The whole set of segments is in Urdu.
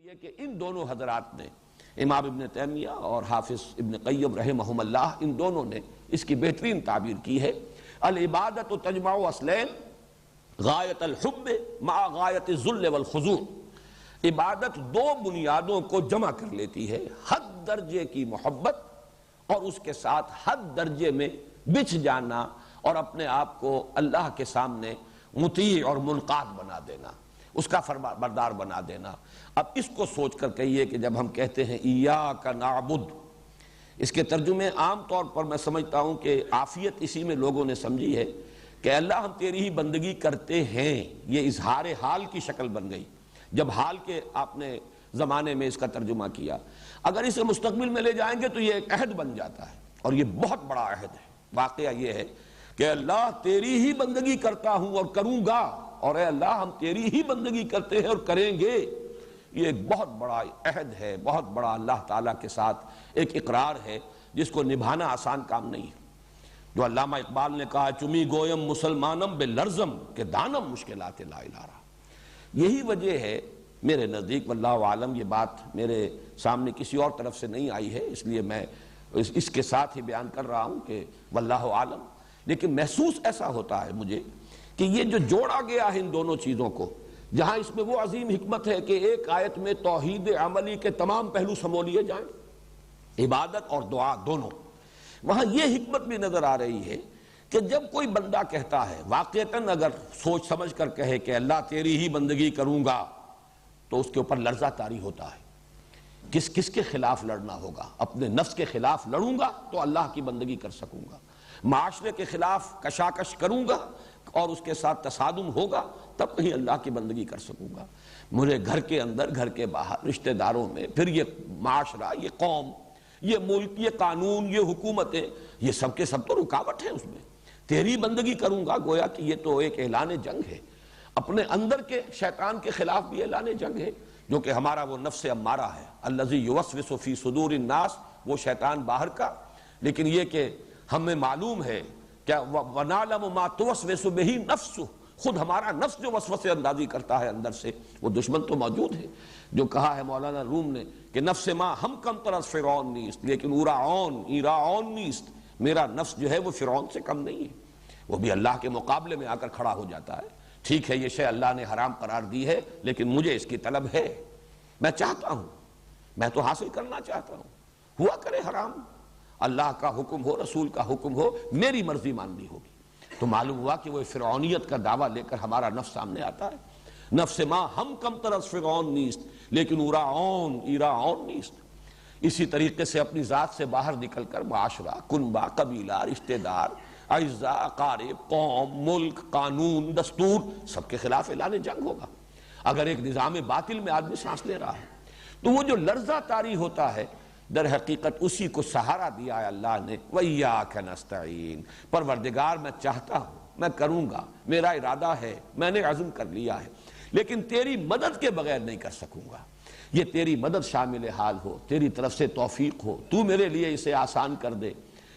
یہ کہ ان دونوں حضرات نے، امام ابن تیمیہ اور حافظ ابن قیم رحمہم اللہ، ان دونوں نے اس کی بہترین تعبیر کی ہے: العبادت تجمع اصلین غایت الحب مع غایت الذل والخضوع۔ عبادت دو بنیادوں کو جمع کر لیتی ہے، حد درجے کی محبت اور اس کے ساتھ حد درجے میں بچھ جانا اور اپنے آپ کو اللہ کے سامنے مطیع اور منقاد بنا دینا، اس کا فرما بردار بنا دینا۔ اب اس کو سوچ کر کہیے کہ جب ہم کہتے ہیں ایاک نعبد، اس کے ترجمے عام طور پر میں سمجھتا ہوں کہ عافیت اسی میں لوگوں نے سمجھی ہے کہ اللہ ہم تیری ہی بندگی کرتے ہیں، یہ اظہار حال کی شکل بن گئی جب حال کے آپ نے زمانے میں اس کا ترجمہ کیا۔ اگر اسے مستقبل میں لے جائیں گے تو یہ ایک عہد بن جاتا ہے، اور یہ بہت بڑا عہد ہے۔ واقعہ یہ ہے کہ اللہ تیری ہی بندگی کرتا ہوں اور کروں گا، اور اے اللہ ہم تیری ہی بندگی کرتے ہیں اور کریں گے۔ یہ ایک بہت بڑا عہد ہے، بہت بڑا اللہ تعالیٰ کے ساتھ ایک اقرار ہے جس کو نبھانا آسان کام نہیں ہے۔ جو علامہ اقبال نے کہا: چمی گویم مسلمانم بے لرزم کہ دانم مشکلات لا الہ رہا۔ یہی وجہ ہے میرے نزدیک، واللہ عالم، یہ بات میرے سامنے کسی اور طرف سے نہیں آئی ہے، اس لیے میں اس کے ساتھ ہی بیان کر رہا ہوں کہ واللہ عالم، لیکن محسوس ایسا ہوتا ہے مجھے کہ یہ جو جوڑا گیا ہے ان دونوں چیزوں کو، جہاں اس میں وہ عظیم حکمت ہے کہ ایک آیت میں توحید عملی کے تمام پہلو سمو لیے جائیں، عبادت اور دعا دونوں، وہاں یہ حکمت بھی نظر آ رہی ہے کہ جب کوئی بندہ کہتا ہے، واقعتاً اگر سوچ سمجھ کر کہے کہ اللہ تیری ہی بندگی کروں گا، تو اس کے اوپر لرزہ طاری ہوتا ہے۔ کس کے خلاف لڑنا ہوگا؟ اپنے نفس کے خلاف لڑوں گا تو اللہ کی بندگی کر سکوں گا، معاشرے کے خلاف کشاکش کروں گا اور اس کے ساتھ تصادم ہوگا تب کہیں اللہ کی بندگی کر سکوں گا۔ مجھے گھر کے اندر، گھر کے باہر، رشتہ داروں میں، پھر یہ معاشرہ، یہ قوم، یہ ملک، یہ قانون، یہ حکومتیں، یہ سب کے سب تو رکاوٹ ہے اس میں۔ تیری بندگی کروں گا، گویا کہ یہ تو ایک اعلان جنگ ہے، اپنے اندر کے شیطان کے خلاف بھی اعلان جنگ ہے، جو کہ ہمارا وہ نفس امارہ ہے، الذی یوسوس فی صدور الناس، وہ شیطان باہر کا۔ لیکن یہ کہ ہمیں معلوم ہے کہ وَنَعْلَمُ مَا تُوَسْوِسُ بِهِ نَفْسُ، خود ہمارا نفس جو وسوسے اندازی کرتا ہے اندر سے، وہ دشمن تو موجود ہے۔ جو کہا ہے مولانا روم نے کہ نفس ما ہم کم تر از فرعون نیست لیکن ایراعون نیست، میرا نفس جو ہے وہ فرعون سے کم نہیں ہے، وہ بھی اللہ کے مقابلے میں آ کر کھڑا ہو جاتا ہے۔ ٹھیک ہے، یہ شے اللہ نے حرام قرار دی ہے، لیکن مجھے اس کی طلب ہے، میں چاہتا ہوں، میں تو حاصل کرنا چاہتا ہوں، ہوا کرے حرام، اللہ کا حکم ہو، رسول کا حکم ہو، میری مرضی ماننی ہوگی۔ تو معلوم ہوا کہ وہ فرعونیت کا دعویٰ لے کر ہمارا نفس سامنے آتا ہے۔ نفس ما ہم کم تر از فرعون نیست لیکن ایراعون نیست۔ اسی طریقے سے اپنی ذات سے باہر نکل کر معاشرہ، کنبہ، قبیلہ، رشتہ دار، اعزاء، اقارب، قوم، ملک، قانون، دستور، سب کے خلاف اعلان جنگ ہوگا۔ اگر ایک نظام باطل میں آدمی سانس لے رہا ہے تو وہ جو لرزہ طاری ہوتا ہے، در حقیقت اسی کو سہارا دیا ہے اللہ نے۔ وَإِيَّاكَ نَسْتَعِينُ، پروردگار میں چاہتا ہوں، میں کروں گا، میرا ارادہ ہے، میں نے عزم کر لیا ہے، لیکن تیری مدد کے بغیر نہیں کر سکوں گا۔ یہ تیری مدد شامل حال ہو، تیری طرف سے توفیق ہو، تو میرے لیے اسے آسان کر دے،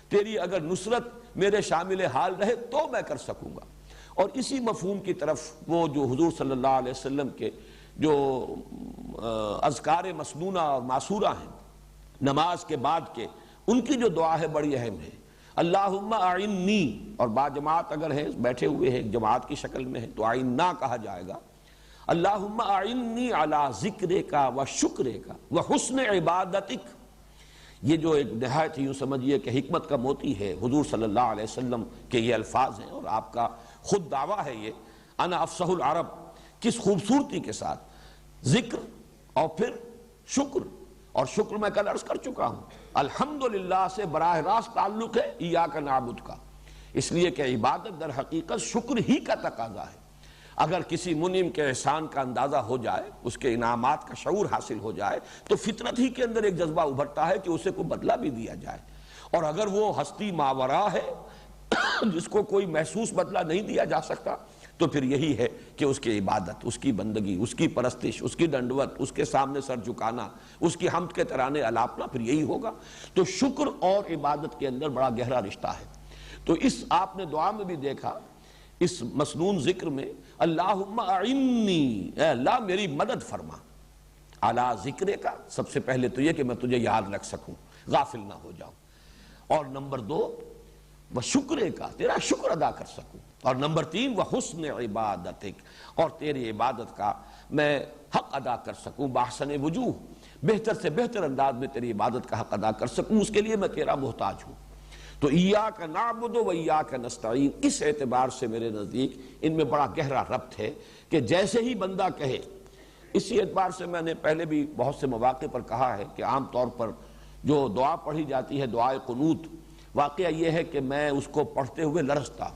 تیری اگر نصرت میرے شامل حال رہے تو میں کر سکوں گا۔ اور اسی مفہوم کی طرف وہ جو حضور صلی اللہ علیہ وسلم کے جو اذکار مسنونہ اور معصورہ ہیں نماز کے بعد کے، ان کی جو دعا ہے بڑی اہم ہے۔ اللہم اعنی، اور باجماعت اگر ہے، بیٹھے ہوئے ہیں ایک جماعت کی شکل میں ہے تو اعنا کہا جائے گا۔ اللہم اعنی علی ذکرک و شکرک و حسن عبادتک۔ یہ جو ایک نہایت ہی یوں سمجھیے کہ حکمت کا موتی ہے، حضور صلی اللہ علیہ وسلم کے یہ الفاظ ہیں اور آپ کا خود دعویٰ ہے یہ، انا افصح العرب، کس خوبصورتی کے ساتھ ذکر اور پھر شکر، اور شکر میں کل عرض کر چکا ہوں، الحمدللہ سے براہ راست تعلق ہے ایاک نعبد کا، اس لیے کہ عبادت در حقیقت شکر ہی کا تقاضا ہے۔ اگر کسی منعم کے احسان کا اندازہ ہو جائے، اس کے انعامات کا شعور حاصل ہو جائے، تو فطرت ہی کے اندر ایک جذبہ ابھرتا ہے کہ اسے کوئی بدلہ بھی دیا جائے، اور اگر وہ ہستی ماورا ہے جس کو کوئی محسوس بدلہ نہیں دیا جا سکتا، تو پھر یہی ہے کہ اس کی عبادت، اس کی بندگی، اس کی پرستش، اس کی ڈنڈوت، اس کے سامنے سر جھکانا، اس کی حمد کے ترانے الاپنا، پھر یہی ہوگا۔ تو شکر اور عبادت کے اندر بڑا گہرا رشتہ ہے۔ تو اس آپ نے دعا میں بھی دیکھا، اس مسنون ذکر میں، اللہم اعنی، اے اللہ میری مدد فرما، اعلیٰ ذکر کا، سب سے پہلے تو یہ کہ میں تجھے یاد رکھ سکوں، غافل نہ ہو جاؤں، اور نمبر 2 وہ شکر کا، تیرا شکر ادا کر سکوں، اور نمبر 3 وہ حسن عبادتک، اور تیری عبادت کا میں حق ادا کر سکوں، باحسن وجوہ، بہتر سے بہتر انداز میں تیری عبادت کا حق ادا کر سکوں، اس کے لیے میں تیرا محتاج ہوں۔ تو ایاک نعبد و ایاک نستعین، اس اعتبار سے میرے نزدیک ان میں بڑا گہرا ربط ہے کہ جیسے ہی بندہ کہے، اسی اعتبار سے میں نے پہلے بھی بہت سے مواقع پر کہا ہے کہ عام طور پر جو دعا پڑھی جاتی ہے دعائے قنوت، واقعہ یہ ہے کہ میں اس کو پڑھتے ہوئے لرزتا،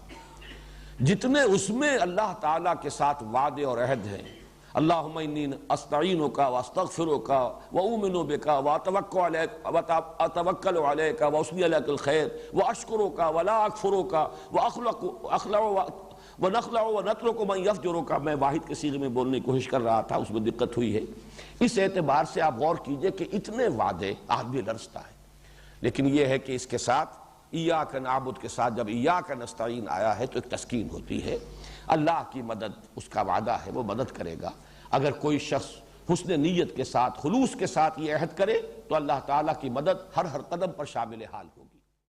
جتنے اس میں اللہ تعالیٰ کے ساتھ وعدے اور عہد ہیں، اللہم انی استعینک واستغفرک واؤمن بک واتوکل علیک واثنی علیک الخیر واشکرک ولا اکفرک واخلع ونخلع ونترک من یفجرک، میں واحد کے صیغے میں بولنے کی کوشش کر رہا تھا، اس میں دقت ہوئی ہے۔ اس اعتبار سے آپ غور کیجئے کہ اتنے وعدے آدمی لرزتا ہے، لیکن یہ ہے کہ اس کے ساتھ ایاک نعبد کے ساتھ جب ایاک نستعین آیا ہے تو ایک تسکین ہوتی ہے، اللہ کی مدد اس کا وعدہ ہے، وہ مدد کرے گا۔ اگر کوئی شخص حسن نیت کے ساتھ، خلوص کے ساتھ یہ عہد کرے تو اللہ تعالیٰ کی مدد ہر قدم پر شامل حال ہوگی۔